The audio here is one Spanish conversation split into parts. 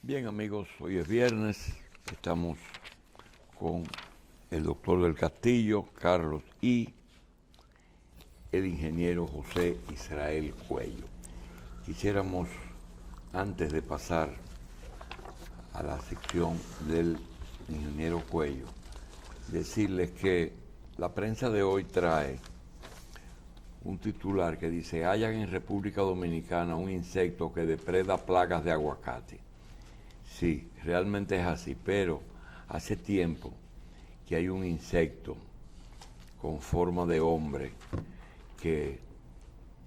Bien, amigos, hoy es viernes, estamos con el doctor del Castillo, Carlos, y el ingeniero José Israel Cuello. Quisiéramos, antes de pasar a la sección del ingeniero Cuello, decirles que la prensa de hoy trae un titular que dice: hallan en República Dominicana un insecto que depreda plagas de aguacate. Sí, realmente es así, pero hace tiempo que hay un insecto con forma de hombre que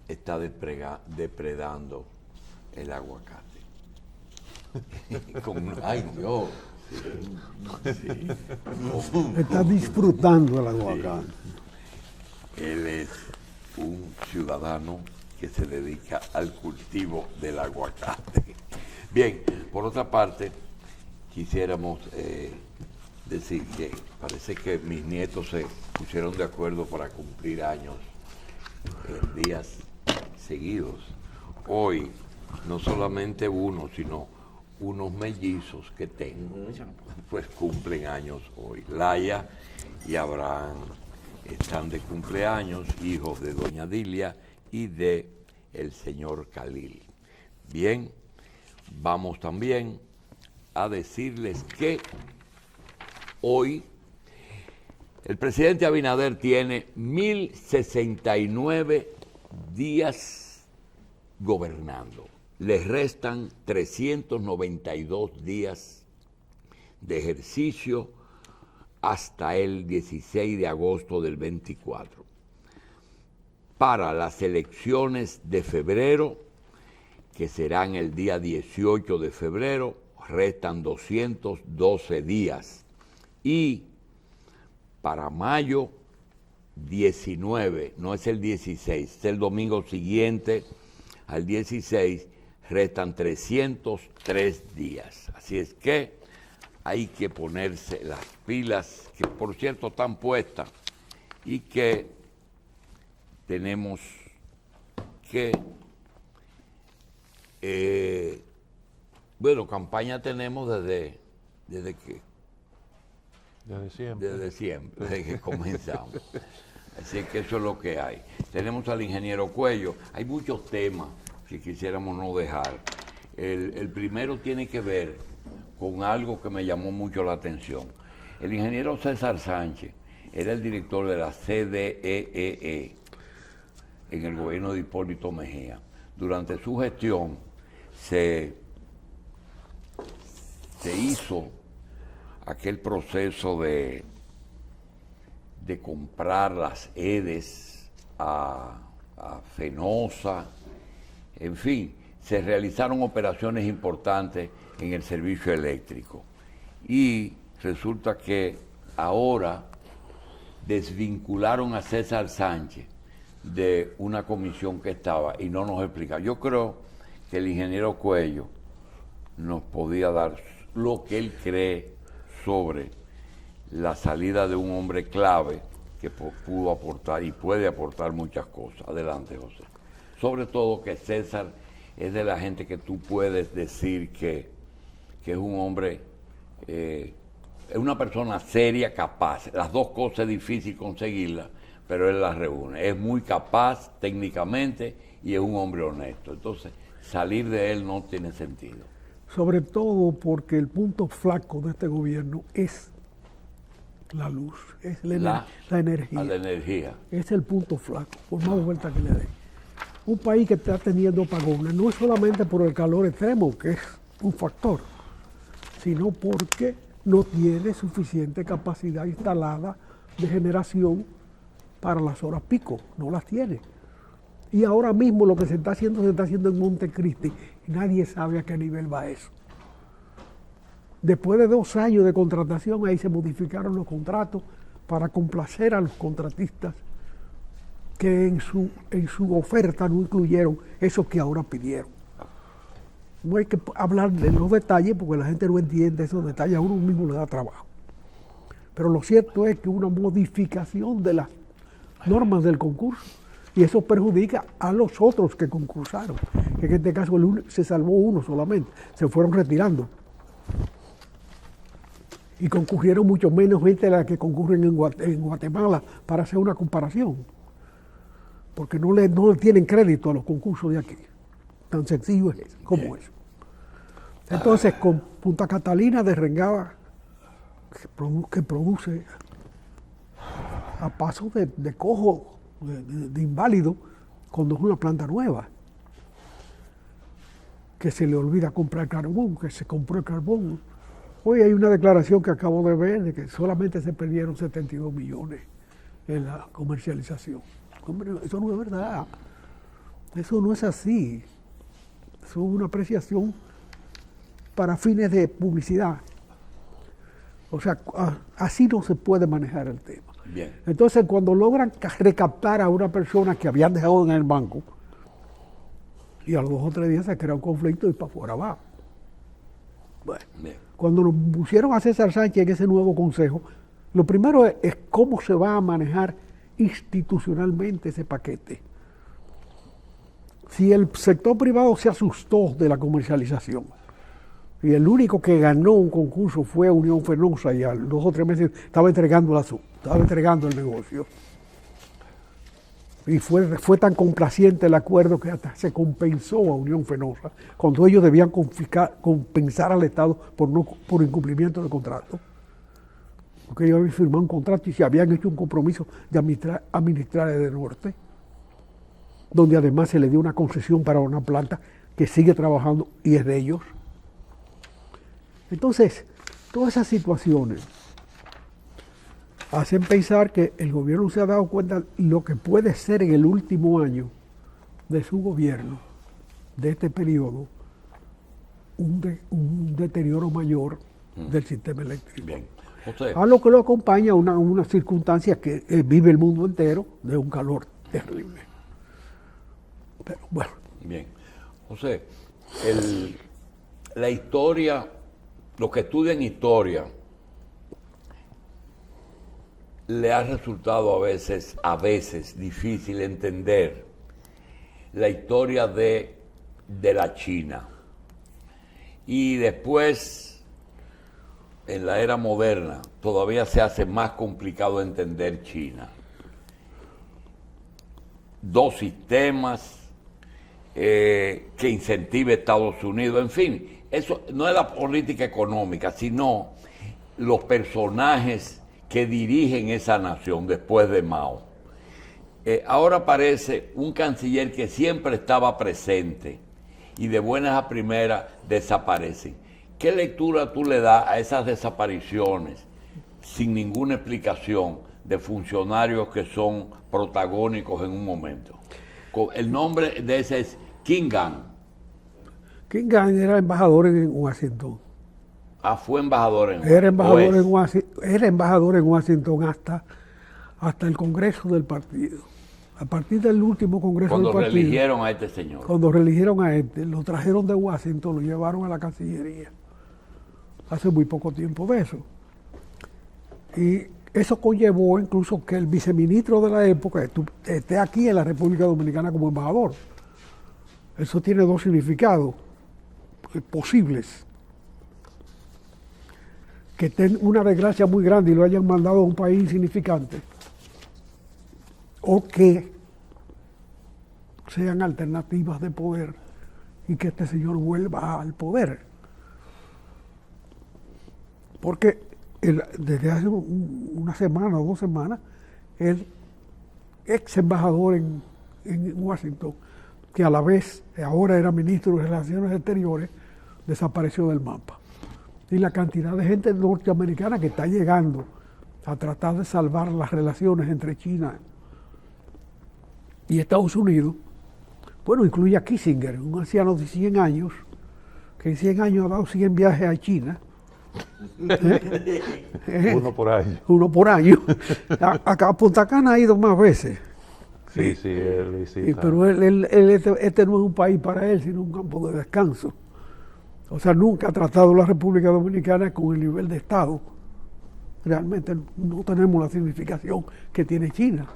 está depredando el aguacate. Ay, Dios. Sí. Está disfrutando el aguacate. Sí. Él es un ciudadano que se dedica al cultivo del aguacate. Bien, por otra parte, quisiéramos decir que parece que mis nietos se pusieron de acuerdo para cumplir años en días seguidos. Hoy, no solamente uno, sino unos mellizos que tengo, pues cumplen años hoy. Laia y Abraham están de cumpleaños, hijos de doña Dilia y de el señor Khalil. Bien, vamos también a decirles que hoy el presidente Abinader tiene 1069 días gobernando. Le restan 392 días de ejercicio hasta el 16 de agosto del 24. Para las elecciones de febrero, que serán el día 18 de febrero, restan 212 días. Y para mayo 19, no es el 16, es el domingo siguiente al 16, restan 303 días. Así es que hay que ponerse las pilas, que por cierto están puestas, y que tenemos que... bueno, campaña tenemos desde que... Desde siempre. Desde que comenzamos. Así que eso es lo que hay. Tenemos al ingeniero Cuello. Hay muchos temas que quisiéramos no dejar. El primero tiene que ver con algo que me llamó mucho la atención. El ingeniero César Sánchez era el director de la CDEE en el gobierno de Hipólito Mejía. Durante su gestión se hizo aquel proceso de comprar las EDES a Fenosa, en fin, se realizaron operaciones importantes en el servicio eléctrico. Y resulta que ahora desvincularon a César Sánchez de una comisión que estaba y no nos explica. Yo creo que el ingeniero Cuello nos podía dar lo que él cree sobre la salida de un hombre clave que pudo aportar y puede aportar muchas cosas. Adelante, José. Sobre todo que César es de la gente que tú puedes decir que es un hombre, es una persona seria, capaz. Las dos cosas es difícil conseguirlas, pero él las reúne. Es muy capaz técnicamente y es un hombre honesto. Entonces, salir de él no tiene sentido. Sobre todo porque el punto flaco de este gobierno es la luz, es la energía. La energía. Es el punto flaco, por más vuelta que le dé. Un país que está teniendo apagones no es solamente por el calor extremo, que es un factor, sino porque no tiene suficiente capacidad instalada de generación para las horas pico, no las tiene. Y ahora mismo lo que se está haciendo en Montecristi y nadie sabe a qué nivel va eso. Después de 2 años de contratación, ahí se modificaron los contratos para complacer a los contratistas que en su oferta no incluyeron eso que ahora pidieron. No hay que hablar de los detalles porque la gente no entiende esos detalles, a uno mismo le da trabajo. Pero lo cierto es que una modificación de las normas del concurso, y eso perjudica a los otros que concursaron, que en este caso se salvó uno solamente, se fueron retirando. Y concurrieron mucho menos gente de la que concurren en Guatemala para hacer una comparación. Porque no le tienen crédito a los concursos de aquí. Tan sencillo es como eso. Entonces, con Punta Catalina de Rengaba, que produce a paso de cojo, de inválido, cuando es una planta nueva, que se le olvida comprar carbón, que se compró el carbón. Hoy hay una declaración que acabo de ver de que solamente se perdieron 72 millones en la comercialización. Hombre, eso no es verdad. Eso no es así. Eso es una apreciación para fines de publicidad. O sea, así no se puede manejar el tema. Bien. Entonces, cuando logran recaptar a una persona que habían dejado en el banco, y a los 2 o 3 días se crea un conflicto y para afuera va. Bueno, Bien. cuando nos pusieron a César Sánchez en ese nuevo consejo, lo primero es cómo se va a manejar institucionalmente ese paquete. Si el sector privado se asustó de la comercialización, y el único que ganó un concurso fue Unión Fenosa, y a los 2 o 3 meses estaba entregando el negocio. Y fue tan complaciente el acuerdo que hasta se compensó a Unión Fenosa, cuando ellos debían compensar al Estado por incumplimiento del contrato. Porque ellos habían firmado un contrato y se habían hecho un compromiso de administrar el norte, donde además se le dio una concesión para una planta que sigue trabajando y es de ellos. Entonces, todas esas situaciones hacen pensar que el gobierno se ha dado cuenta de lo que puede ser en el último año de su gobierno, de este periodo, un deterioro mayor del sistema eléctrico. Bien. José, A lo que lo acompaña una circunstancia que vive el mundo entero, de un calor terrible. Pero bueno. bien. José, la historia, los que estudian historia, le ha resultado a veces difícil entender la historia de la China. Y después, en la era moderna, todavía se hace más complicado entender China. 2 sistemas que incentive Estados Unidos, en fin, eso no es la política económica, sino los personajes que dirigen esa nación después de Mao. Ahora aparece un canciller que siempre estaba presente y de buenas a primeras desaparecen. ¿Qué lectura tú le das a esas desapariciones sin ninguna explicación de funcionarios que son protagónicos en un momento? El nombre de ese es Qin Gang. Qin Gang era embajador en Washington. Fue embajador en Era embajador o es. en Washington, era embajador en Washington hasta el Congreso del partido. A partir del último Congreso Cuando del partido. reeligieron a este señor. Cuando reeligieron a este, lo trajeron de Washington, lo llevaron a la Cancillería. Hace muy poco tiempo de eso. Y eso conllevó incluso que el viceministro de la época esté aquí en la República Dominicana como embajador. Eso tiene 2 significados posibles. Que tenga una desgracia muy grande y lo hayan mandado a un país insignificante, o que sean alternativas de poder y que este señor vuelva al poder. Porque desde hace una semana o 2 semanas, el ex embajador en Washington, que a la vez ahora era ministro de Relaciones Exteriores, desapareció del mapa. Y la cantidad de gente norteamericana que está llegando a tratar de salvar las relaciones entre China y Estados Unidos, bueno, incluye a Kissinger, un anciano de 100 años, que en 100 años ha dado 100 viajes a China. Uno por año. Uno por año. Acá a Punta Cana ha ido más veces. Sí, él visita. Pero este no es un país para él, sino un campo de descanso. O sea, nunca ha tratado la República Dominicana con el nivel de Estado. Realmente no tenemos la significación que tiene China.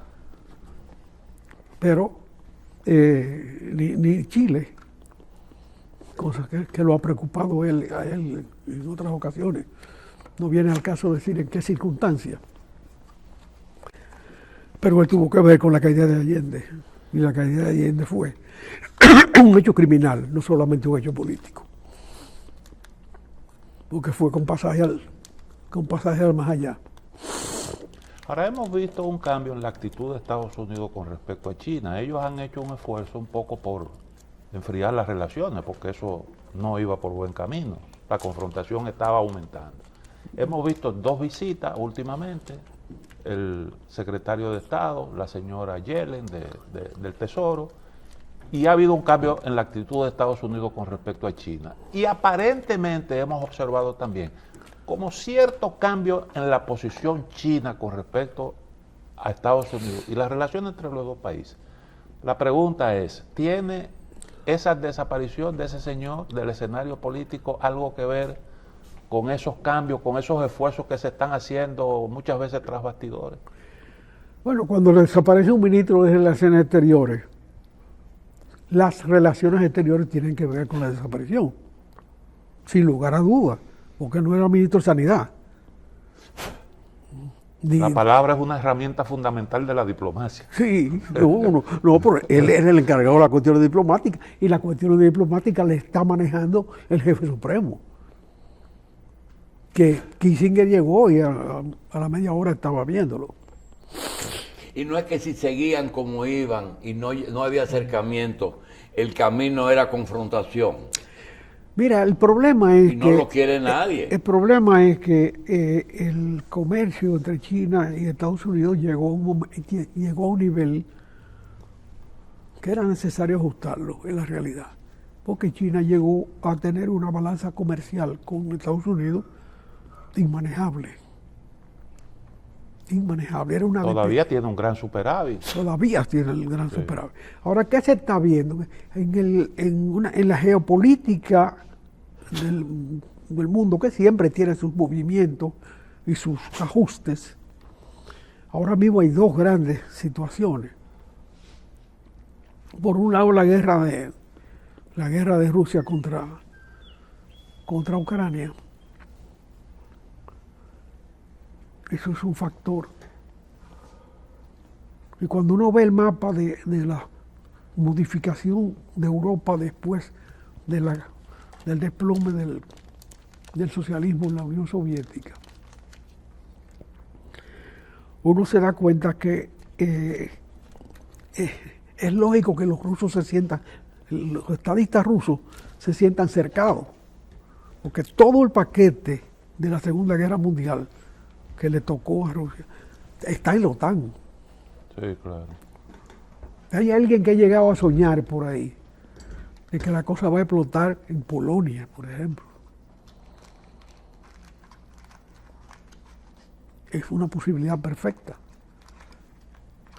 Pero ni Chile. cosa que lo ha preocupado a él en otras ocasiones. No viene al caso decir en qué circunstancias. Pero él tuvo que ver con la caída de Allende. Y la caída de Allende fue un hecho criminal, no solamente un hecho político. Porque fue con pasaje al más allá. Ahora hemos visto un cambio en la actitud de Estados Unidos con respecto a China. Ellos han hecho un esfuerzo un poco por enfriar las relaciones, porque eso no iba por buen camino. La confrontación estaba aumentando. Hemos visto 2 visitas últimamente, el secretario de Estado, la señora Yellen del Tesoro, y ha habido un cambio en la actitud de Estados Unidos con respecto a China. Y aparentemente hemos observado también como cierto cambio en la posición china con respecto a Estados Unidos y las relaciones entre los dos países. La pregunta es, ¿tiene esa desaparición de ese señor del escenario político algo que ver con esos cambios, con esos esfuerzos que se están haciendo muchas veces tras bastidores? Bueno, cuando desaparece un ministro de Relaciones Exteriores, las relaciones exteriores tienen que ver con la desaparición, sin lugar a dudas, porque no era ministro de Sanidad. La palabra es una herramienta fundamental de la diplomacia. Sí, no, pero él era el encargado de la cuestión diplomática y la cuestión diplomática le está manejando el jefe supremo. Que Kissinger llegó y a la media hora estaba viéndolo. Y no es que si seguían como iban y no había acercamiento, el camino era confrontación. Mira, el problema es y no lo quiere nadie. El problema es que el comercio entre China y Estados Unidos llegó a un nivel que era necesario ajustarlo en la realidad. Porque China llegó a tener una balanza comercial con Estados Unidos inmanejable. Era una Todavía tiene un gran superávit. Todavía tiene el gran superávit. Ahora, ¿qué se está viendo? En la geopolítica del mundo, que siempre tiene sus movimientos y sus ajustes, ahora mismo hay 2 grandes situaciones. Por un lado, la guerra de Rusia contra Ucrania. Eso es un factor. Y cuando uno ve el mapa de la modificación de Europa después del desplome del socialismo en la Unión Soviética, uno se da cuenta que es lógico que los estadistas rusos se sientan cercados, porque todo el paquete de la Segunda Guerra Mundial que le tocó a Rusia está en la OTAN. Sí, claro. Hay alguien que ha llegado a soñar por ahí de que la cosa va a explotar en Polonia, por ejemplo. Es una posibilidad perfecta.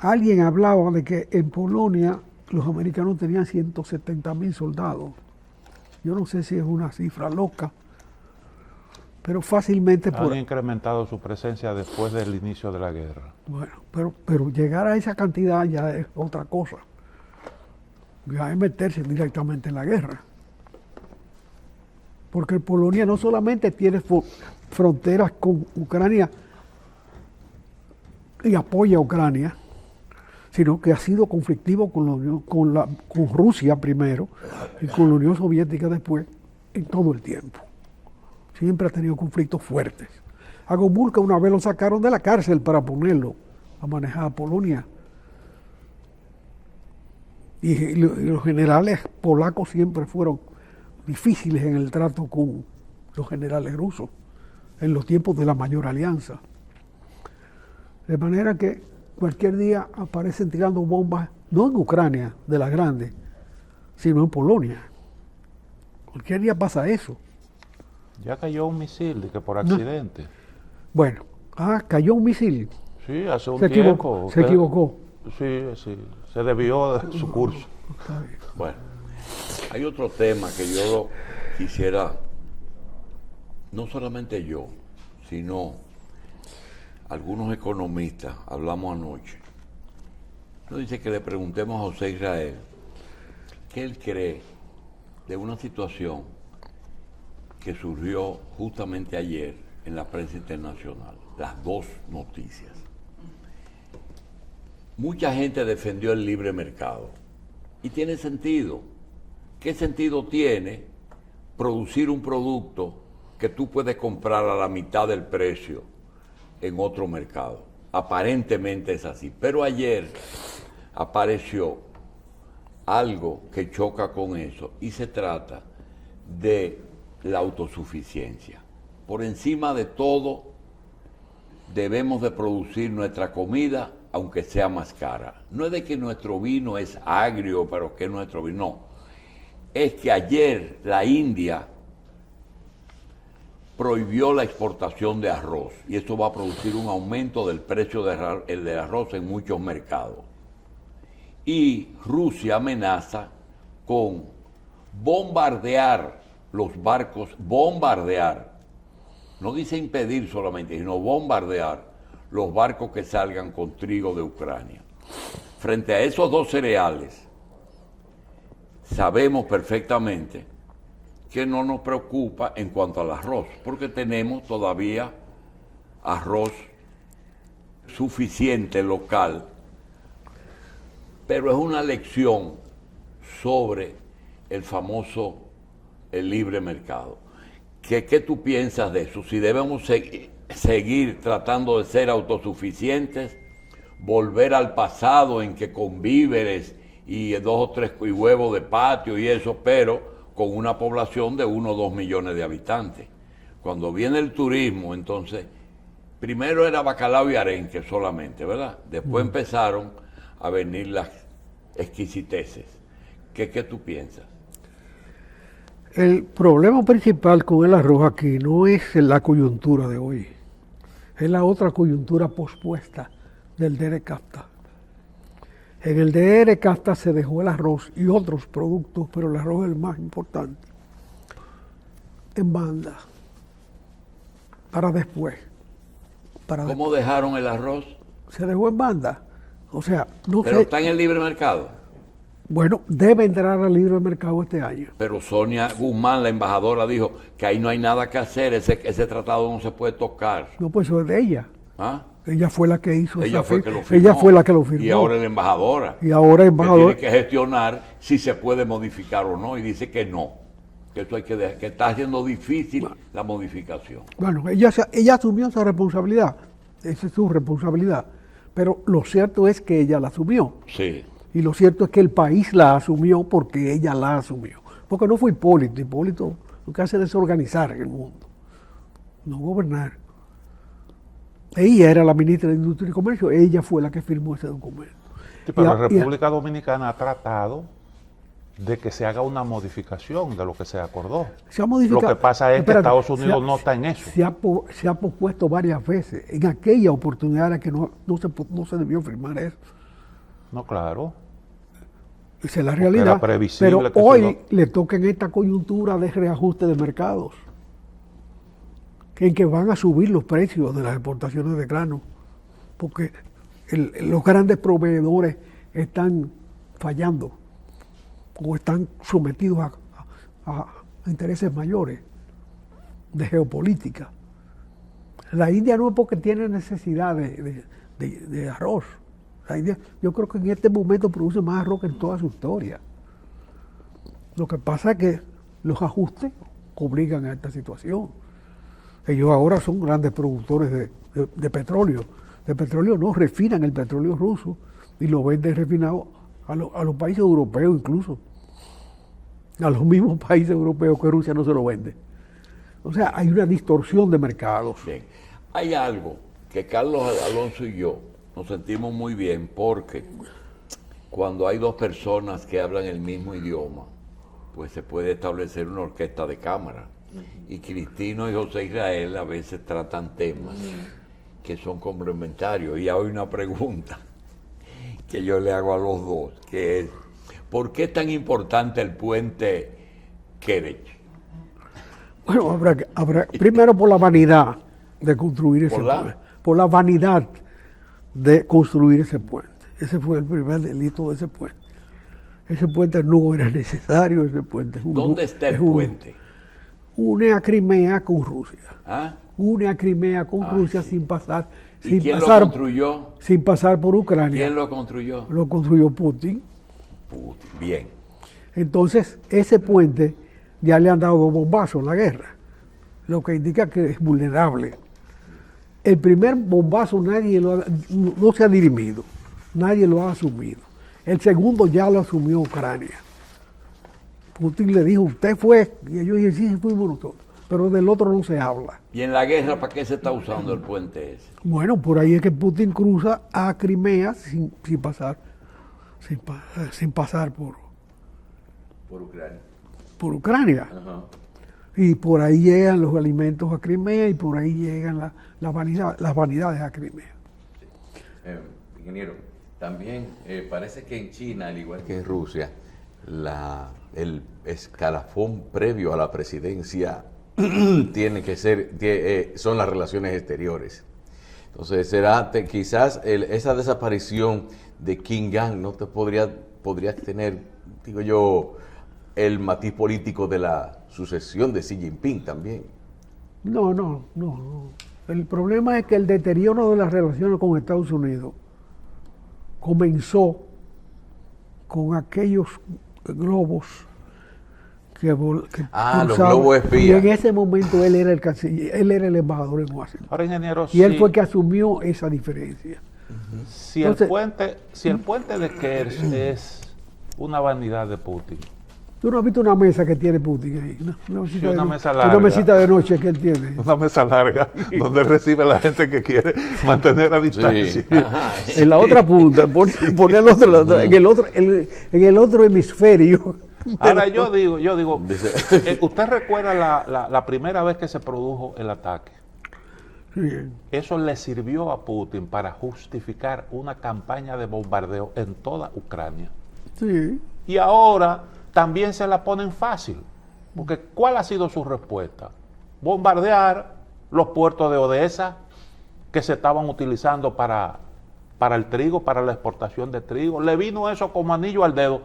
Alguien hablaba de que en Polonia los americanos tenían 170,000 soldados. Yo no sé si es una cifra loca, pero fácilmente han incrementado su presencia después del inicio de la guerra. Bueno, pero llegar a esa cantidad ya es otra cosa. Ya es meterse directamente en la guerra. Porque Polonia no solamente tiene fronteras con Ucrania y apoya a Ucrania, sino que ha sido conflictivo con Rusia primero y con la Unión Soviética después, en todo el tiempo. Siempre ha tenido conflictos fuertes. A Gomulka una vez lo sacaron de la cárcel para ponerlo a manejar a Polonia. Y los generales polacos siempre fueron difíciles en el trato con los generales rusos, en los tiempos de la mayor alianza. De manera que cualquier día aparecen tirando bombas, no en Ucrania, de las grandes, sino en Polonia. Cualquier día pasa eso. Ya cayó un misil, de que por accidente. No. Bueno, cayó un misil. Sí, hace un tiempo. Se equivocó. Sí, se desvió de su curso. Bueno, hay otro tema que yo quisiera, no solamente yo, sino algunos economistas, hablamos anoche. Nos dice que le preguntemos a José Israel, ¿qué él cree de una situación que surgió justamente ayer en la prensa internacional, las dos noticias. Mucha gente defendió el libre mercado y tiene sentido. ¿Qué sentido tiene producir un producto que tú puedes comprar a la mitad del precio en otro mercado? Aparentemente es así, pero ayer apareció algo que choca con eso y se trata de la autosuficiencia. Por encima de todo, debemos de producir nuestra comida aunque sea más cara. No es de que nuestro vino es agrio, pero que nuestro vino no. Es que ayer la India prohibió la exportación de arroz y esto va a producir un aumento del precio del arroz en muchos mercados. Y Rusia amenaza con bombardear los barcos, no dice impedir solamente, sino bombardear los barcos que salgan con trigo de Ucrania. Frente a esos dos cereales, sabemos perfectamente que no nos preocupa en cuanto al arroz, porque tenemos todavía arroz suficiente local, pero es una lección sobre el famoso libre mercado. ¿Qué tú piensas de eso? Si debemos seguir tratando de ser autosuficientes, volver al pasado en que con víveres y 2 o 3 y huevos de patio y eso, pero con una población de 1 o 2 millones de habitantes. Cuando viene el turismo, entonces, primero era bacalao y arenque solamente, ¿verdad? Después empezaron a venir las exquisiteces. ¿Qué tú piensas? El problema principal con el arroz aquí no es la coyuntura de hoy, es la otra coyuntura pospuesta del DR-CAFTA. En el DR-CAFTA se dejó el arroz y otros productos, pero el arroz es el más importante, en banda, para después. ¿Cómo dejaron el arroz? Se dejó en banda. O sea, no Pero sé. está en el libre mercado. Bueno, debe entrar al libre mercado este año. Pero Sonia Guzmán, la embajadora, dijo que ahí no hay nada que hacer, ese tratado no se puede tocar. No, pues eso es de ella. ¿Ah? Ella fue la que hizo Ella esa fue fe- que lo firmó. Ella fue la que lo firmó. Y ahora es la embajadora. Y ahora el Que embajador. tiene que gestionar si se puede modificar o no. Y dice que no. Que eso hay que dejar, que está haciendo difícil la modificación. Bueno, ella asumió esa responsabilidad. Esa es su responsabilidad. Pero lo cierto es que ella la asumió. Sí. Y lo cierto es que el país la asumió porque ella la asumió. Porque no fue Hipólito. Hipólito lo que hace es desorganizar el mundo, no gobernar. Ella era la ministra de Industria y Comercio, ella fue la que firmó ese documento. Sí, pero Y la República Dominicana ha tratado de que se haga una modificación de lo que se acordó. se ha modificado. Lo que pasa es que Espérate, Estados Unidos no está en eso. Se ha pospuesto varias veces. En aquella oportunidad era que no se debió firmar eso. No, claro. Esa es la Porque realidad. era previsible Pero que hoy se le toca en esta coyuntura de reajuste de mercados, en que van a subir los precios de las exportaciones de grano, porque los grandes proveedores están fallando o están sometidos a intereses mayores de geopolítica. La India no es porque tiene necesidad de arroz. La India, yo creo que en este momento produce más arroz que en toda su historia. Lo que pasa es que los ajustes obligan a esta situación. Ellos ahora son grandes productores de petróleo. De petróleo no, refinan el petróleo ruso y lo venden refinado a los países europeos incluso. A los mismos países europeos que Rusia no se lo vende. O sea, hay una distorsión de mercados. Bien. Hay algo que Carlos Alonso y yo nos sentimos muy bien porque cuando hay dos personas que hablan el mismo idioma, pues se puede establecer una orquesta de cámara. Y Cristino y José Israel a veces tratan temas que son complementarios. Y hay una pregunta que yo le hago a los dos, que es, ¿por qué es tan importante el puente Kerech? Bueno, habrá primero por la vanidad de construir ese puente. Por la vanidad de construir ese puente. Ese fue el primer delito de ese puente. Ese puente no era necesario, ese puente es ¿Dónde está el es un- puente? Une a Crimea con Rusia. ¿Ah? Une a Crimea con Rusia sí. sin pasar, ¿Y sin quién pasar, lo construyó? sin pasar por Ucrania. ¿Quién lo construyó? Lo construyó Putin. Putin. Bien. Entonces, ese puente ya le han dado dos bombazos en la guerra, lo que indica que es vulnerable. El primer bombazo no se ha dirimido, nadie lo ha asumido. El segundo ya lo asumió Ucrania. Putin le dijo, usted fue, y ellos dijeron, sí, fuimos nosotros, pero del otro no se habla. ¿Y en la guerra para qué se está usando el puente ese? Bueno, por ahí es que Putin cruza a Crimea sin pasar Por Ucrania. por Ucrania. Ajá. Y por ahí llegan los alimentos a Crimea y por ahí llegan las vanidades a Crimea. Ingeniero, también parece que en China, al igual que en Rusia, el escalafón previo a la presidencia tiene que ser, son las relaciones exteriores. Entonces, quizás esa desaparición de Kim Jong no te podría tener, digo yo, el matiz político de la sucesión de Xi Jinping también. No. El problema es que el deterioro de las relaciones con Estados Unidos comenzó con aquellos globos que los cruzaban, globos espías. y en ese momento él era el canciller, él era el embajador en Washington. Ahora, ingeniero, Y él fue que asumió esa diferencia. si Entonces- el puente de Kerch es una vanidad de Putin, Tú no has visto una mesa que tiene Putin ahí, una mesita, una de, mesa una larga. mesita de noche que él tiene. una mesa larga donde recibe a la gente que quiere mantener a distancia. En la otra punta, pone al otro lado, en el otro hemisferio. Ahora yo digo, ¿usted recuerda la primera vez que se produjo el ataque? Sí. Eso le sirvió a Putin para justificar una campaña de bombardeo en toda Ucrania. Sí. Y ahora también se la ponen fácil, porque ¿cuál ha sido su respuesta? Bombardear los puertos de Odessa que se estaban utilizando para el trigo, para la exportación de trigo. Le vino eso como anillo al dedo.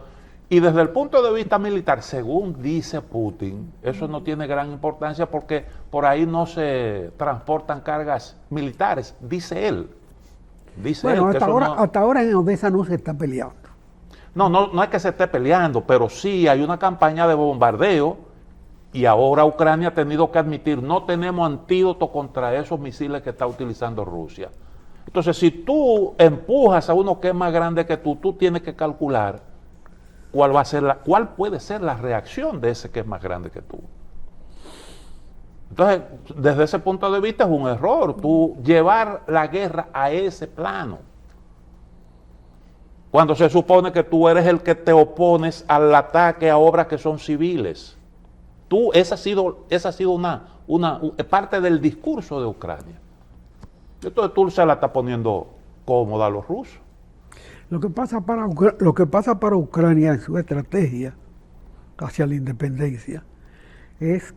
Y desde el punto de vista militar, según dice Putin, eso no tiene gran importancia porque por ahí no se transportan cargas militares, dice él. Bueno, que hasta eso ahora, no- hasta ahora en Odessa no se está peleando. no es que se esté peleando, pero sí hay una campaña de bombardeo y ahora Ucrania ha tenido que admitir, no tenemos antídoto contra esos misiles que está utilizando Rusia. Entonces, si tú empujas a uno que es más grande que tú tienes que calcular cuál puede ser la reacción de ese que es más grande que tú. Entonces, desde ese punto de vista es un error, tú llevar la guerra a ese plano. Cuando se supone que tú eres el que te opones al ataque a obras que son civiles. Esa ha sido una parte del discurso de Ucrania. Entonces tú se la estás poniendo cómoda a los rusos. Lo que pasa para Ucrania en su estrategia hacia la independencia es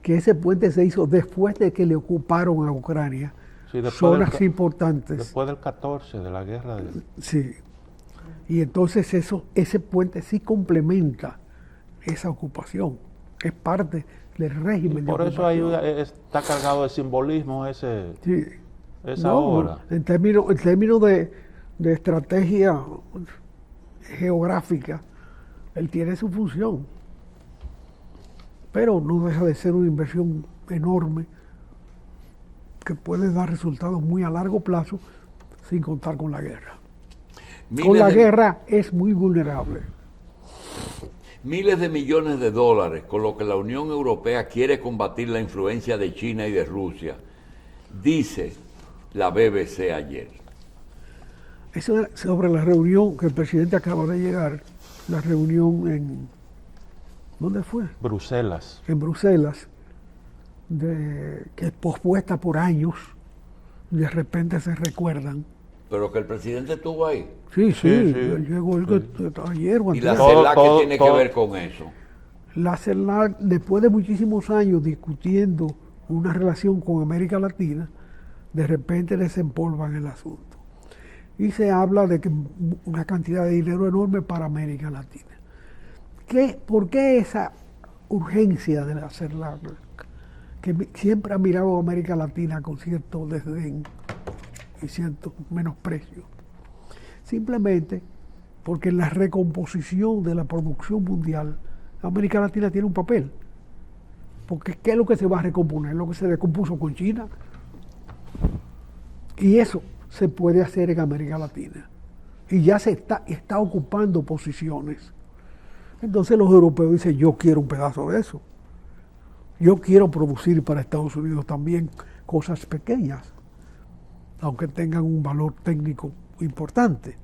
que ese puente se hizo después de que le ocuparon a Ucrania Sí, zonas importantes. Después del 14, de la guerra de... Sí. Y entonces ese puente sí complementa esa ocupación. Es parte del régimen de Por eso ahí ocupación. está cargado de simbolismo esa No, obra. en términos de estrategia geográfica, él tiene su función. Pero no deja de ser una inversión enorme que puede dar resultados muy a largo plazo sin contar con la guerra. Con la guerra es muy vulnerable. Miles de millones de dólares con lo que la Unión Europea quiere combatir la influencia de China y de Rusia, dice la BBC ayer. Eso es sobre la reunión que el presidente acaba de llegar, la reunión en... ¿Dónde fue? Bruselas. En Bruselas, que es pospuesta por años, de repente se recuerdan. Pero que el presidente estuvo ahí. Sí, Sí. él llegó ayer o Y la antes. CELAC, ¿qué todo- tiene todo- que ver con eso? La CELAC, después de muchísimos años discutiendo una relación con América Latina, de repente desempolvan el asunto. y se habla de que una cantidad de dinero enorme para América Latina. ¿Por qué esa urgencia de hacerla? Que siempre ha mirado a América Latina con cierto desdén y cierto menosprecio. Simplemente porque en la recomposición de la producción mundial, América Latina tiene un papel. Porque ¿qué es lo que se va a recomponer? Lo que se recompuso con China. Y eso se puede hacer en América Latina. Y ya se está ocupando posiciones. Entonces los europeos dicen, yo quiero un pedazo de eso. Yo quiero producir para Estados Unidos también cosas pequeñas, aunque tengan un valor técnico importante.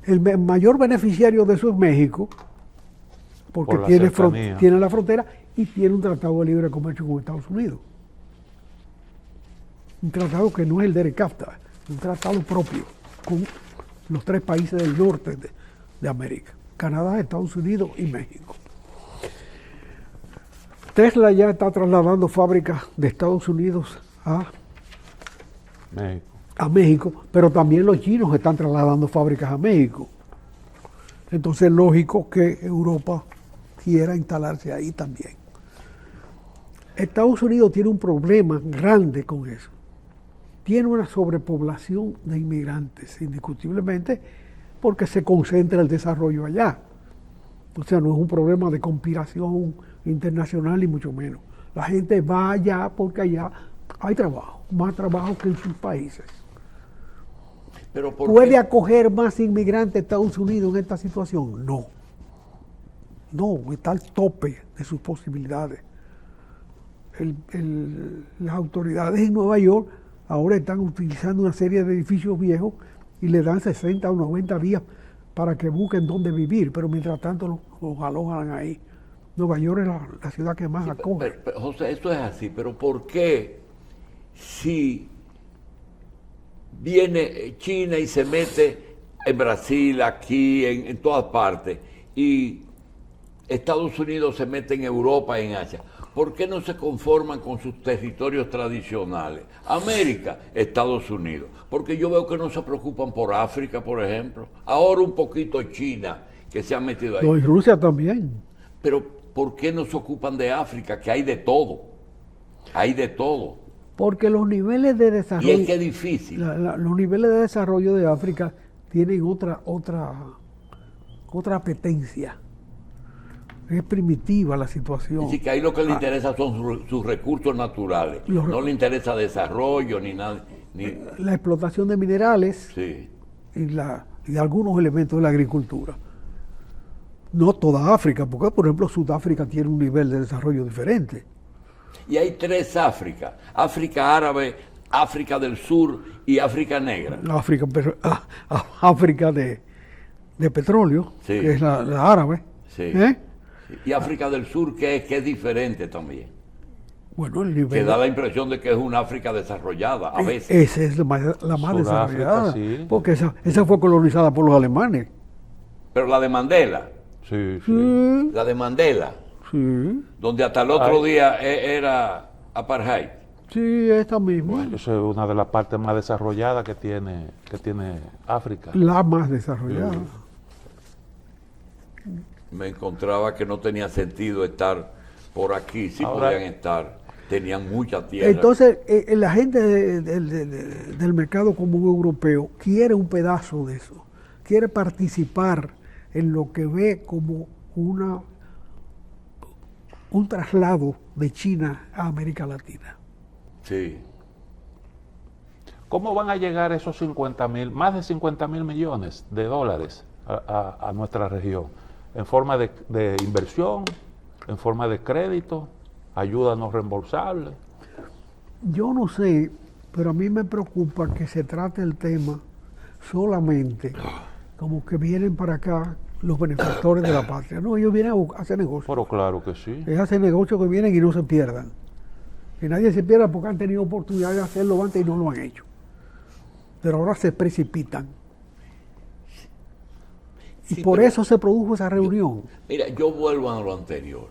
El mayor beneficiario de eso es México, porque tiene la frontera y tiene un tratado de libre comercio con Estados Unidos. Un tratado que no es el de NAFTA, un tratado propio con los 3 países del norte de América, Canadá, Estados Unidos y México. Tesla ya está trasladando fábricas de Estados Unidos a México, pero también los chinos están trasladando fábricas a México. Entonces es lógico que Europa quiera instalarse ahí también. Estados Unidos tiene un problema grande con eso. Tiene una sobrepoblación de inmigrantes, indiscutiblemente, porque se concentra el desarrollo allá. O sea, no es un problema de conspiración internacional ni mucho menos. La gente va allá porque allá hay trabajo, más trabajo que en sus países. Pero ¿Puede acoger más inmigrantes Estados Unidos en esta situación? No. No, está al tope de sus posibilidades. Las autoridades en Nueva York ahora están utilizando una serie de edificios viejos y le dan 60 o 90 días para que busquen dónde vivir, pero mientras tanto los alojan ahí. Nueva York es la ciudad que más acoge. Pero, José, esto es así, pero ¿por qué si viene China y se mete en Brasil, aquí, en todas partes, y Estados Unidos se mete en Europa, en Asia? ¿Por qué no se conforman con sus territorios tradicionales? América, Estados Unidos. Porque yo veo que no se preocupan por África, por ejemplo. Ahora un poquito China, que se ha metido ahí. No, y Rusia también. Pero ¿por qué no se ocupan de África? Que hay de todo. Hay de todo. Porque los niveles de desarrollo... Y es que es difícil. Los niveles de desarrollo de África tienen otra apetencia. Es primitiva la situación. Así que ahí lo que le interesa son sus recursos naturales. No le interesa desarrollo ni nada. La explotación de minerales Sí. y algunos elementos de la agricultura. No toda África, porque por ejemplo Sudáfrica tiene un nivel de desarrollo diferente. Y hay 3 Áfricas: África árabe, África del Sur y África negra. África de petróleo, Sí. que es la árabe. Sí. Y África del Sur, que es diferente también. Bueno, el Que nivel... da la impresión de que es una África desarrollada, a veces. Esa es la más Sudáfrica, desarrollada, sí. porque esa fue colonizada por los alemanes. Pero la de Mandela, Sí. la de Mandela, Sí, donde hasta el otro día era apartheid. sí, esta misma. Esa es una de las partes más desarrolladas que tiene África. La más desarrollada. Me encontraba que no tenía sentido estar por aquí, sí Ahora- podían estar, tenían mucha tierra. Entonces, la gente del mercado común europeo quiere un pedazo de eso, quiere participar en lo que ve como un traslado de China a América Latina. Sí. ¿Cómo van a llegar esos 50.000, más de 50.000 millones de dólares a nuestra región? ¿En forma de inversión? ¿En forma de crédito? ¿Ayuda no reembolsable? Yo no sé, pero a mí me preocupa que se trate el tema solamente como que vienen para acá los benefactores de la patria. No, ellos vienen a hacer negocio. Pero claro que sí. Es hacer negocios que vienen y no se pierdan. Que nadie se pierda porque han tenido oportunidad de hacerlo antes y no lo han hecho. Pero ahora se precipitan. Y Sí, por pero eso se produjo esa reunión. Mira, yo vuelvo a lo anterior.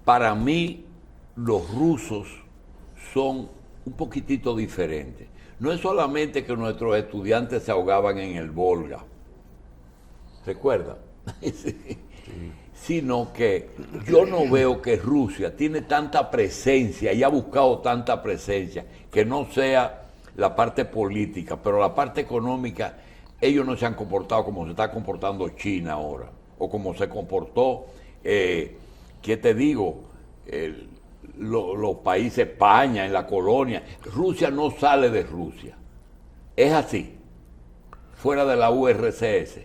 Para mí, los rusos son un poquitito diferentes. no es solamente que nuestros estudiantes se ahogaban en el Volga, ¿recuerda? Sí. Sino que yo no veo que Rusia tiene tanta presencia y ha buscado tanta presencia, que no sea la parte política, pero la parte económica, ellos no se han comportado como se está comportando China ahora, o como se comportó, ¿qué te digo? Los países, España, en la colonia. Rusia no sale de Rusia. Es así, fuera de la URSS.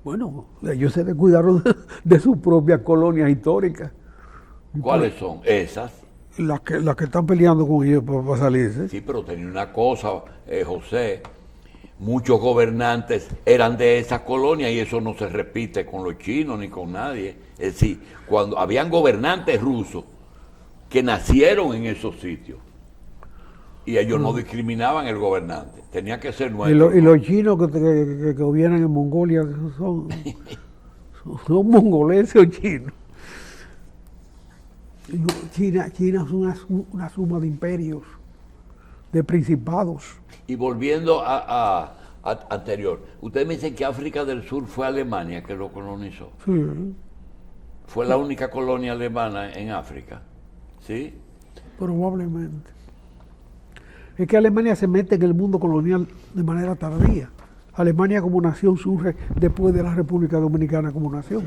Bueno, ellos se descuidaron de sus propias colonias históricas. ¿Cuáles son? Esas. Las que están peleando con ellos para salirse. Sí, pero tenía una cosa, José, muchos gobernantes eran de esas colonias y eso no se repite con los chinos ni con nadie. Es decir, cuando habían gobernantes rusos que nacieron en esos sitios y ellos no discriminaban el gobernante, tenía que ser nuestro. Y los chinos que gobiernan en Mongolia son mongoleses o chinos. China es una suma de imperios, de principados. Y volviendo a anterior, ustedes me dicen que África del Sur fue Alemania que lo colonizó. Sí, Fue la única colonia alemana en África, ¿sí? probablemente. Es que Alemania se mete en el mundo colonial de manera tardía. Alemania como nación surge después de la República Dominicana como nación.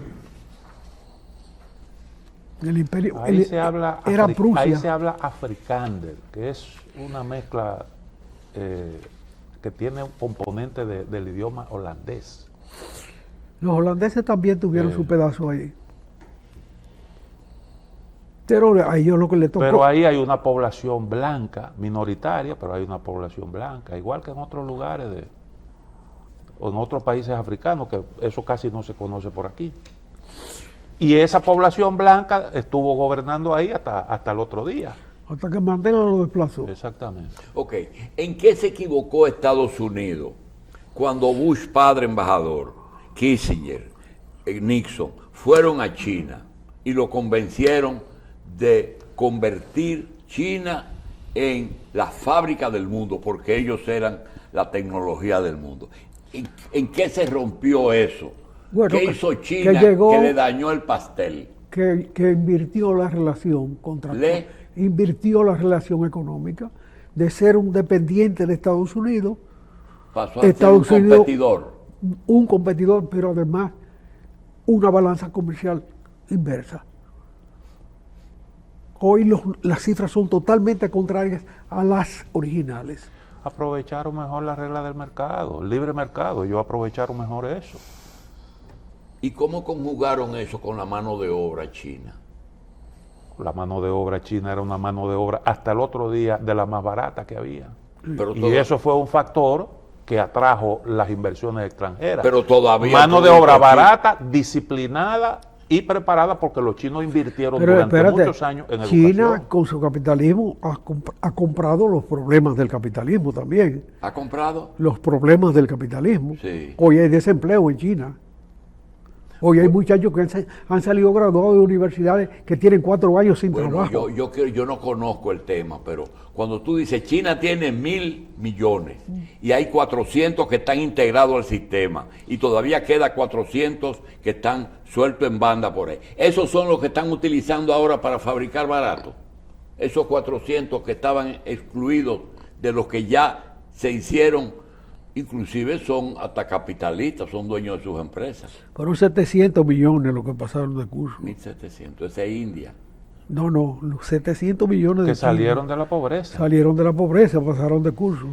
El imperio Ahí se habla era Prusia. Ahí se habla Afrikaner, que es una mezcla que tiene un componente del idioma holandés. Los holandeses también tuvieron su pedazo ahí. Pero a ellos lo que les tocó. Pero ahí hay una población blanca, minoritaria, pero hay una población blanca, igual que en otros lugares o en otros países africanos, que eso casi no se conoce por aquí. Y esa población blanca estuvo gobernando ahí hasta el otro día. Hasta que Mandela lo desplazó. Exactamente. Ok, ¿en qué se equivocó Estados Unidos cuando Bush padre embajador, Kissinger, Nixon, fueron a China y lo convencieron de convertir China en la fábrica del mundo, porque ellos eran la tecnología del mundo? ¿En qué se rompió eso? Bueno, ¿Qué hizo China que le dañó el pastel? Que invirtió la relación invirtió la relación económica de ser un dependiente de Estados Unidos. Pasó a ser un competidor. Un competidor, pero además una balanza comercial inversa. Hoy las cifras son totalmente contrarias a las originales. Aprovecharon mejor la regla del mercado, el libre mercado, ellos aprovecharon mejor eso. ¿Y cómo conjugaron eso con la mano de obra china? La mano de obra china era una mano de obra hasta el otro día de la más barata que había. Pero Y eso fue un factor que atrajo las inversiones extranjeras. Pero todavía mano de obra barata, disciplinada y preparada, porque los chinos invirtieron durante muchos años en China, educación. con su capitalismo, ha comprado los problemas del capitalismo también. ¿Ha comprado? Los problemas del capitalismo. Sí. Hoy hay desempleo en China. Hoy hay muchachos que han salido graduados de universidades que tienen 4 años sin trabajo. Yo no conozco el tema, pero cuando tú dices China tiene 1.000 millones y hay 400 que están integrados al sistema y todavía queda 400 que están sueltos en banda por ahí. Esos son los que están utilizando ahora para fabricar barato. Esos 400 que estaban excluidos de los que ya se hicieron. Inclusive son hasta capitalistas, son dueños de sus empresas. Fueron 700 millones los que pasaron de curso. 1.700, esa es India. No, los 700 millones Que de salieron de la pobreza. salieron de la pobreza, pasaron de curso.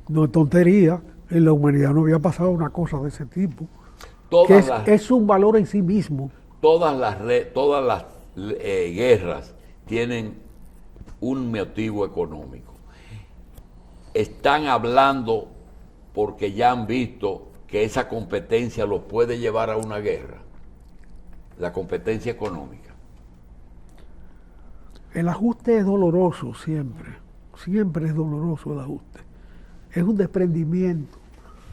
No es tontería, en la humanidad no había pasado una cosa de ese tipo. Es un valor en sí mismo. Todas las guerras tienen un motivo económico. Están hablando porque ya han visto que esa competencia los puede llevar a una guerra. La competencia económica. El ajuste es doloroso siempre. Siempre es doloroso el ajuste. Es un desprendimiento,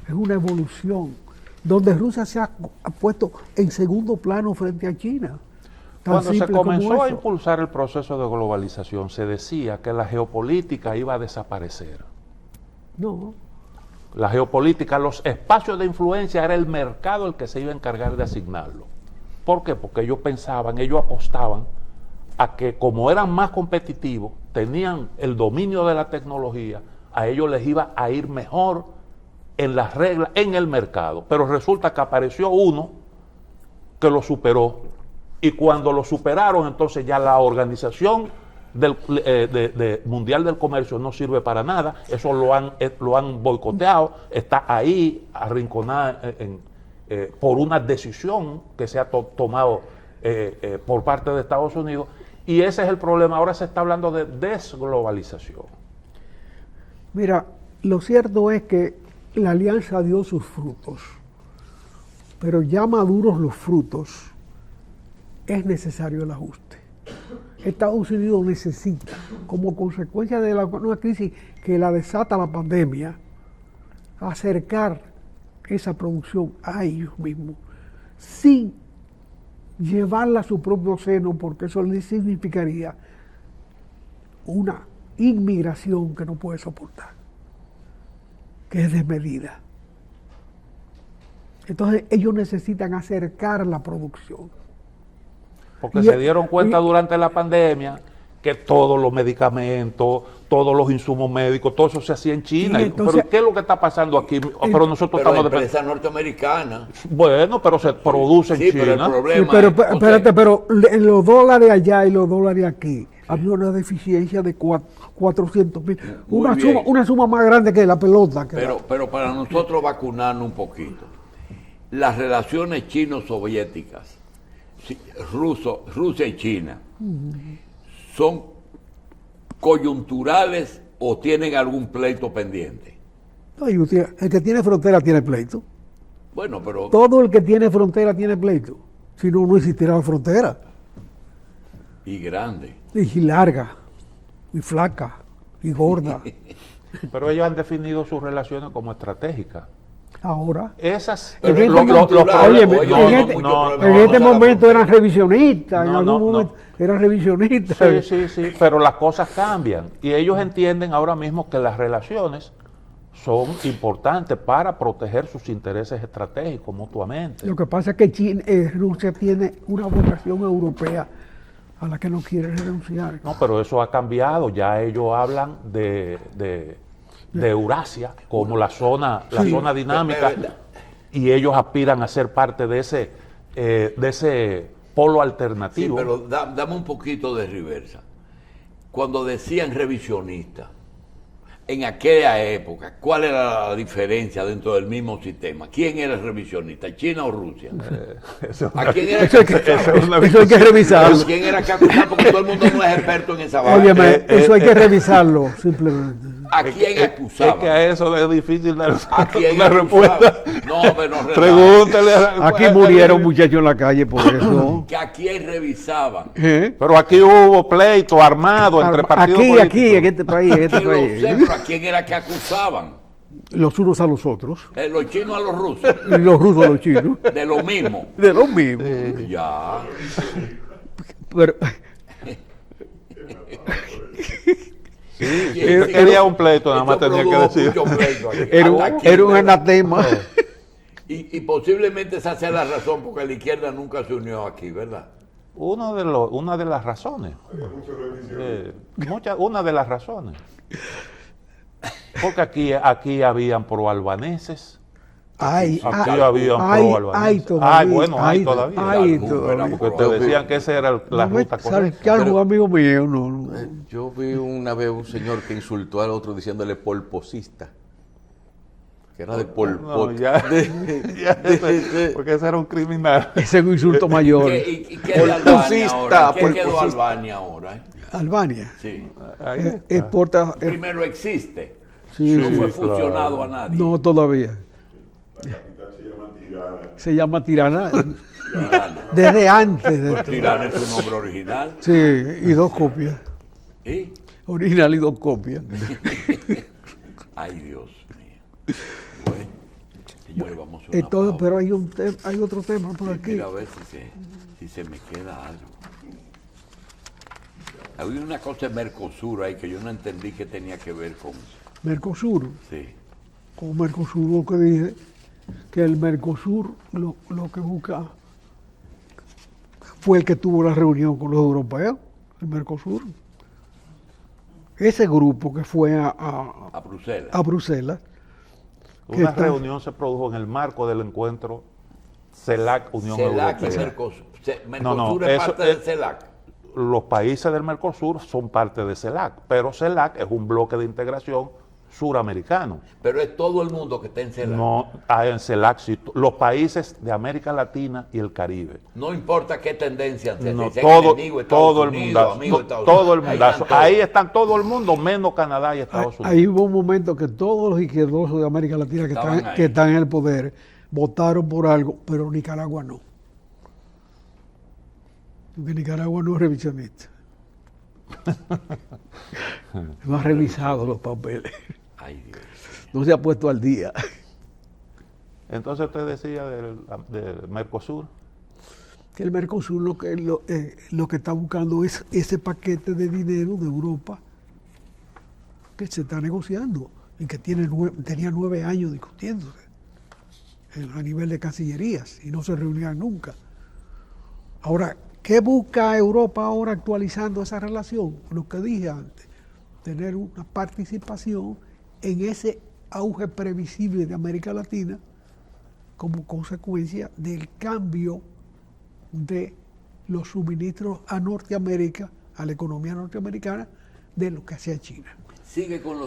es una evolución, donde Rusia se ha puesto en segundo plano frente a China. Tan Cuando se simple como comenzó a eso. impulsar el proceso de globalización, se decía que la geopolítica iba a desaparecer. No, La geopolítica, los espacios de influencia, era el mercado el que se iba a encargar de asignarlo. ¿Por qué? Porque ellos pensaban, ellos apostaban a que como eran más competitivos, tenían el dominio de la tecnología, a ellos les iba a ir mejor en las reglas, en el mercado. Pero resulta que apareció uno que lo superó, y cuando lo superaron, entonces ya la organización mundial del comercio no sirve para nada. Eso lo han boicoteado, está ahí arrinconada por una decisión que se ha tomado por parte de Estados Unidos, y ese es el problema. Ahora se está hablando de desglobalización. mira, lo cierto es que la alianza dio sus frutos, pero ya maduros los frutos, es necesario el ajuste. Estados Unidos necesita, como consecuencia de una crisis que la desata la pandemia, acercar esa producción a ellos mismos, sin llevarla a su propio seno, porque eso le significaría una inmigración que no puede soportar, que es desmedida. Entonces ellos necesitan acercar la producción. Porque Y- se dieron cuenta y- durante la pandemia que todos los medicamentos, todos los insumos médicos, todo eso se hacía en China. Y entonces- ¿Pero qué es lo que está pasando aquí? Pero nosotros Pero estamos empresa norteamericana. Bueno, pero se produce en Sí, pero el China. problema Sí, pero es, José, espérate, pero en los dólares allá y los dólares aquí, había una deficiencia de 400.000. Muy bien. Una suma más grande que la pelota. pero para nosotros vacunarnos un poquito, las relaciones chino-soviéticas, Rusia y China, ¿son coyunturales o tienen algún pleito pendiente? El que tiene frontera tiene pleito. Bueno, pero Todo el que tiene frontera tiene pleito. Si no, no existiera la frontera. y grande. Y larga, y flaca, y gorda. Pero ellos han definido sus relaciones como estratégicas. Ahora. Esas. En este los momento- problemas- óyeme, Oye, en no, este- mucho no, problema. En Vamos este a la momento frontera. eran revisionistas, en No, algún no, momento no. eran revisionistas. Sí, pero las cosas cambian. Y ellos entienden ahora mismo que las relaciones son importantes para proteger sus intereses estratégicos mutuamente. Lo que pasa es que Rusia tiene una vocación europea a la que no quiere renunciar. No, pero eso ha cambiado. Ya ellos hablan de Eurasia como la zona dinámica, y ellos aspiran a ser parte de ese polo Sí, alternativo. pero dame un poquito de reversa. Cuando decían revisionista, en aquella época, ¿cuál era la diferencia dentro del mismo sistema? ¿Quién era el revisionista, China o Rusia? ¿A quién era que acusaba? Eso hay que revisarlo. ¿A quién era que acusaba? Porque todo el mundo no es experto en esa vaina. Óyeme, eso hay que revisarlo, simplemente. ¿A quién Es acusaba? que a eso es difícil dar ¿A quién una acusaba? respuesta. No, pero no relaja. Pregúntale. Aquí murieron muchachos en la calle por eso. ¿Que a quién revisaban? Pero aquí hubo pleito armado entre partidos políticos. Aquí, en este país, en este Sí, lo sé, país. pero ¿a quién era que acusaban? Los unos a los otros. Los chinos a los rusos. Y los rusos a los chinos. De lo mismo. De lo mismo. Ya. Pero, Él quería un pleito, nada más Esto tenía que produjo decir. mucho pleito aquí. era, Hasta aquí, era un ¿verdad? anatema. Y posiblemente esa sea la razón porque la izquierda nunca se unió aquí, ¿verdad? Una de las razones. Una de las razones. Porque aquí habían pro-albaneses. Ay, Aquí ay, habían ay, pro-albaneses. ay, todavía. Ay, bueno, hay todavía. Ay, Claro, todavía. pero- Porque te decían que esa era la ruta correcta. Carlos, amigo mío, no. Yo vi una vez un señor que insultó al otro diciéndole polposista. Que era de Pol No, Pot. ya, porque ese era un criminal. Ese es un insulto mayor. ¿Y qué de Albania ahora? ¿Qué Polposista. quedó Albania ahora? Albania Sí. Ahí está. exporta. Primero existe. Sí, No sí, fue claro. fusionado a nadie. no, todavía. Se llama Tirana. Tirana. Desde antes de Pues Tirana es su nombre original. Sí, y dos copias. ¿Y? Original y dos copias. Ay, Dios mío. Bueno, señores, vamos a hacer una Entonces, pausa. pero hay otro tema por aquí. Mira a ver si se me queda algo. Había una cosa de Mercosur ahí que yo no entendí que tenía que ver con... Mercosur, Sí. con Mercosur, lo que dije, que el Mercosur lo que busca fue el que tuvo la reunión con los europeos, el Mercosur. Ese grupo que fue A Bruselas. a Bruselas, que Una está- reunión se produjo en el marco del encuentro CELAC-Unión CELAC y Europea. Mercosur. No, no, Mercosur es eso parte es- del CELAC. Los países del Mercosur son parte de CELAC, pero CELAC es un bloque de integración suramericano. Pero es todo el mundo que está en CELAC. No, en CELAC sí, los países de América Latina y el Caribe. No importa qué tendencia sea, No, si sean todo, enemigos de todo Estados el Unidos, mundazo, amigos de Estados todo el Unidos. mundazo. todos. Ahí están todo el mundo, menos Canadá y Estados Unidos. ahí hubo un momento que todos los izquierdosos de América Latina Estaban ahí. que están en el poder votaron por algo, pero Nicaragua no. Porque Nicaragua no es revisionista. No ha revisado los papeles. Ay, Dios. No se ha puesto al día. Entonces usted decía del Mercosur. Que el Mercosur lo que está buscando es ese paquete de dinero de Europa que se está negociando y que tenía 9 años discutiéndose a nivel de cancillerías y no se reunían nunca. Ahora, ¿qué busca Europa ahora actualizando esa relación? Lo que dije antes, tener una participación en ese auge previsible de América Latina como consecuencia del cambio de los suministros a Norteamérica, a la economía norteamericana, de lo que hacía China. Sigue con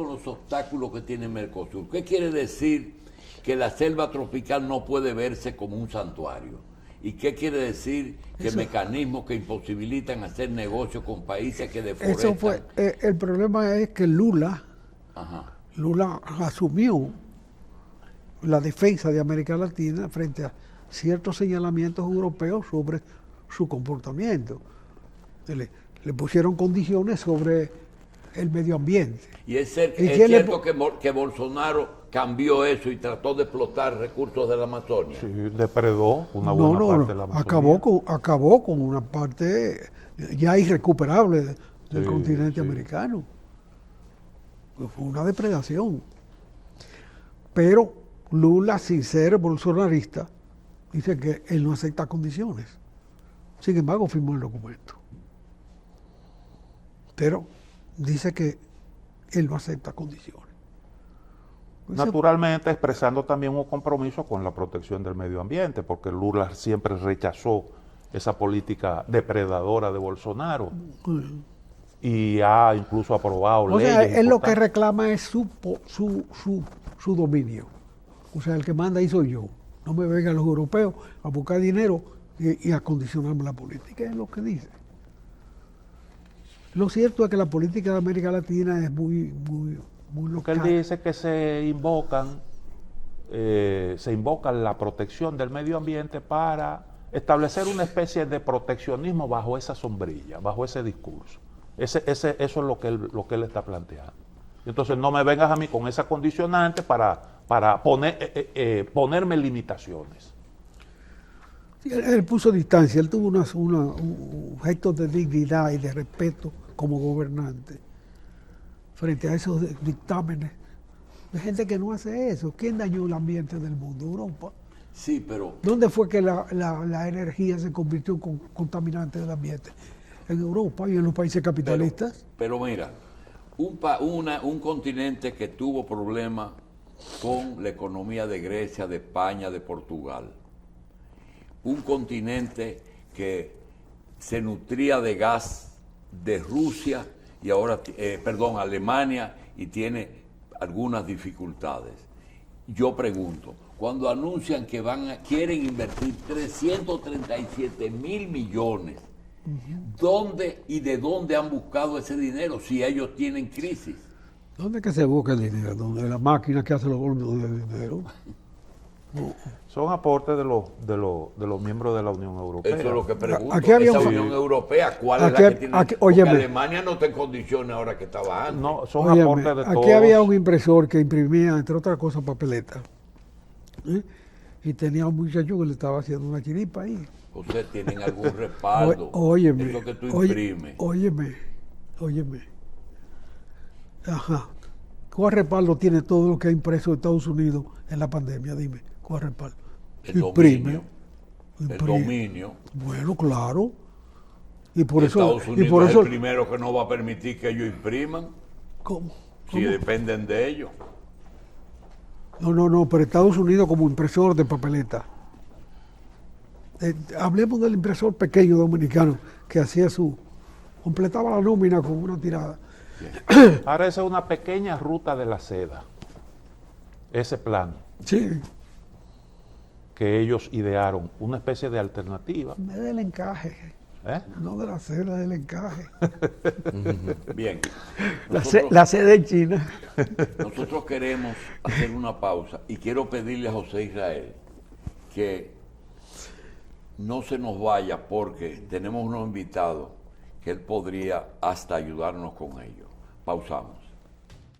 los obstáculos que tiene Mercosur. ¿Qué quiere decir que la selva tropical no puede verse como un santuario? ¿Y qué quiere decir que mecanismos que imposibilitan hacer negocios con países que deforestan? Eso fue, el problema es que Lula Ajá. asumió la defensa de América Latina frente a ciertos señalamientos europeos sobre su comportamiento. Le pusieron condiciones sobre el medio ambiente. Y es ¿Y quién cierto que Bolsonaro cambió eso y trató de explotar recursos de la Amazonia. Sí, depredó una buena parte de la Amazonía. acabó con una parte ya irrecuperable del Sí, continente sí. americano. Fue una depredación. Pero Lula, sin ser bolsonarista, dice que él no acepta condiciones. Sin embargo, firmó el documento. Pero dice que él no acepta condiciones. Ese- Naturalmente expresando también un compromiso con la protección del medio ambiente, porque Lula siempre rechazó esa política depredadora de Bolsonaro y ha incluso aprobado O leyes sea, él lo que importantes. reclama es su dominio. O sea, el que manda ahí soy yo. No me vengan los europeos a buscar dinero y a condicionarme la política. Es lo que dice. Lo cierto es que la política de América Latina es muy Porque él local. dice que se invoca la protección del medio ambiente para establecer una especie de proteccionismo bajo esa sombrilla, bajo ese discurso. Eso es lo que él está planteando. Entonces no me vengas a mí con esa condicionante para ponerme limitaciones. Sí, él puso distancia, él tuvo un gesto de dignidad y de respeto como gobernante frente a esos dictámenes de gente que no hace eso. ¿Quién dañó el ambiente del mundo? Europa. Sí, pero ¿Dónde fue que la energía se convirtió en contaminante del ambiente? En Europa y en los países capitalistas. Pero mira, un continente que tuvo problemas con la economía de Grecia, de España, de Portugal. Un continente que se nutría de gas de Rusia y ahora, Alemania, y tiene algunas dificultades. Yo pregunto, cuando anuncian que quieren invertir 337.000 millones, ¿dónde y de dónde han buscado ese dinero si ellos tienen crisis? ¿Dónde es que se busca el dinero? ¿Dónde la máquina que hace los golpes de dinero? Son aportes de los miembros de la Unión Europea. Eso es lo que pregunto. Aquí había Esa un- Unión Europea, ¿cuál Aquí- es la que tiene? aquí- Porque óyeme. Alemania no está en condiciones ahora que estaba antes. No, son Óyeme, aportes de todos. aquí había un impresor que imprimía, entre otras cosas, papeletas. ¿eh? y tenía un muchacho que le estaba haciendo una chiripa ahí. ¿Ustedes tienen algún respaldo? Óyeme, Eso que tú oye- imprimes. óyeme. Ajá. ¿Cuál respaldo tiene todo lo que ha impreso Estados Unidos en la pandemia? Dime, ¿cuál respaldo? El Imprime. dominio. El Imprime. dominio. Bueno, claro. Y por eso. Estados Y Unidos por es eso el primero que no va a permitir que ellos impriman ¿Cómo? si dependen de ellos. No, pero Estados Unidos como impresor de papeleta. Hablemos del impresor pequeño dominicano que hacía completaba la nómina con una tirada. Ahora esa es una pequeña ruta de la seda, ese plan Sí, que ellos idearon, una especie de alternativa. es del encaje, ¿eh? no de la seda, del encaje. Bien. La seda en China. Nosotros queremos hacer una pausa y quiero pedirle a José Israel que no se nos vaya porque tenemos unos invitados que él podría hasta ayudarnos con ellos. Pausamos.